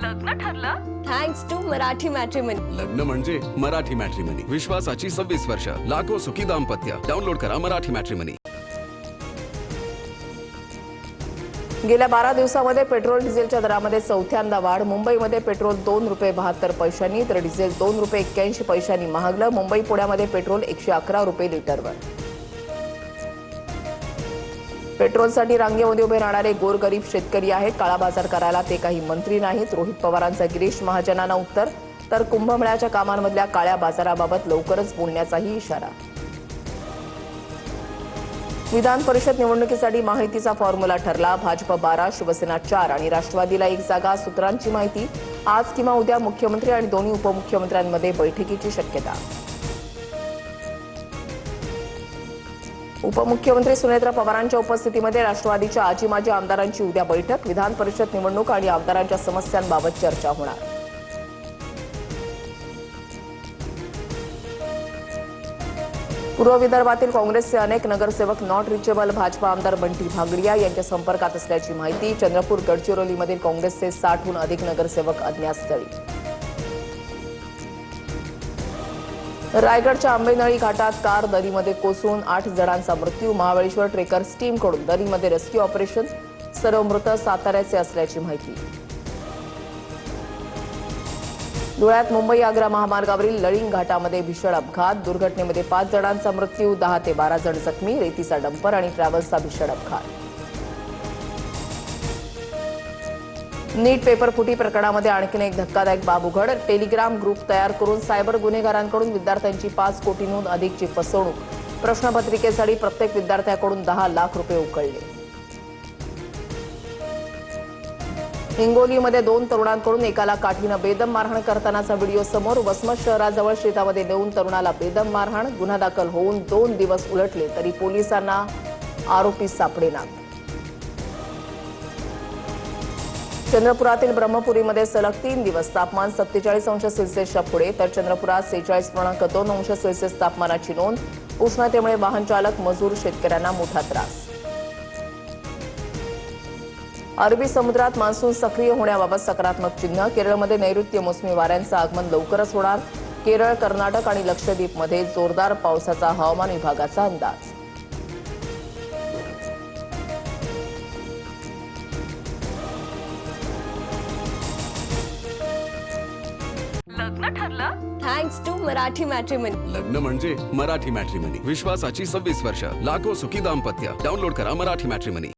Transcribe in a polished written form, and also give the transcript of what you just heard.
लग्न ठरलं thanks to Marathi matrimony. लग्न म्हणजे मराठी मॅट्रिमनी, विश्वासाची 26 वर्ष, लाखो सुखी दाम्पत्य। डाउनलोड करा मराठी मॅट्रिमनी। गेल्या 12 दिवसांमध्ये पेट्रोल डिझेलच्या दरामध्ये चौथ्यांदा वाढ। मुंबईमध्ये पेट्रोल ₹2.72 तर डिझेल ₹2.81 महागलं। मुंबई पुण्यामध्ये पेट्रोल ₹111 लिटरवर। पेट्रोलसाठी रांगेमध्ये उभे राहणारे गोरगरीब शेतकरी आहेत। काळा बाजार करायला ते काही मंत्री नाहीत। रोहित पवारांचा गिरीश महाजनांना उत्तर, तर कुंभमेळ्याच्या कामांमधल्या काळ्या बाजाराबाबत लवकरच बोलण्याचाही इशारा। विधान परिषद निवडणुकीसाठी माहितीचा फॉर्म्युला ठरला। भाजप 12, शिवसेना 4 आणि राष्ट्रवादीला 1 जागा। सूत्रांची माहिती, आज किंवा उद्या मुख्यमंत्री आणि दोन्ही उपमुख्यमंत्र्यांमध्ये बैठकीची शक्यता। उपमुख्यमंत्री सुनेत्रा पवारांच्या उपस्थितीमध्ये राष्ट्रवादीच्या आजी माजी आमदारांची उद्या बैठक। विधान परिषद निवडणूक आणि आमदारांच्या समस्यांबाबत चर्चा होणार। पूर्व विदर्भातील काँग्रेसचे अनेक नगरसेवक नॉट रिचेबल। भाजपा आमदार बंटी भांगडिया यांच्या संपर्कात असल्याची माहिती। चंद्रपूर गडचिरोलीमधील काँग्रेसचे 60हून अधिक नगरसेवक अज्ञातस्थळी। रायगडच्या आंबेनळी घाटात कार दरीमध्ये कोसळून 8 जणांचा मृत्यू। महाबळेश्वर ट्रेकर्स टीमकडून दरीमध्ये रेस्क्यू ऑपरेशन। सर्व मृत साताऱ्याचे असल्याची माहिती। धुळ्यात मुंबई आग्रा महामार्गावरील लळिंग घाटामध्ये भीषण अपघात। दुर्घटनेमध्ये 5 जणांचा मृत्यू, 10 ते 12 जण जखमी। रेतीचा डंपर आणि ट्रॅव्हल्सचा भीषण अपघात। नीट पेपर फुटी प्रकरणामध्ये आणखीन एक धक्कादायक बाब उघड। टेलिग्राम ग्रुप तयार करून सायबर गुन्हेगारांकडून विद्यार्थ्यांची 5 कोटींहून अधिकची फसवणूक। प्रश्नपत्रिकेसाठी प्रत्येक विद्यार्थ्याकडून 10 लाख रुपये उकळले। हिंगोलीमध्ये 2 तरुणांकडून एकाला काठीनं बेदम मारहाण करतानाचा व्हिडिओ समोर। वसमत शहराजवळ शेतामध्ये नेऊन तरुणाला बेदम मारहाण। गुन्हा दाखल होऊन 2 दिवस उलटले तरी पोलिसांना आरोपी सापडेनात। चंद्रपुरातील ब्रह्मपुरीमध्ये सलग 3 दिवस तापमान 47 अंश सेल्सिअसच्या पुढे, तर चंद्रपुरात 46.2 अंश सेल्सिअस तापमानाची नोंद। उष्णतेमुळे वाहन चालक, मजूर, शेतकऱ्यांना मोठा त्रास। अरबी समुद्रात मान्सून सक्रिय होण्याबाबत सकारात्मक चिन्ह। केरळमध्ये नैऋत्य मोसमी वाऱ्यांचं आगमन लवकरच होणार। केरळ, कर्नाटक आणि लक्षद्वीपमध्ये जोरदार पावसाचा हवामान विभागाचा अंदाज। लग्न ठरलं थँक्स टू मराठी मॅट्रिमनी। लग्न म्हणजे मराठी मॅट्रिमनी, विश्वासाची 26 वर्ष, लाखो सुखी दाम्पत्य। डाउनलोड करा मराठी मॅट्रिमनी।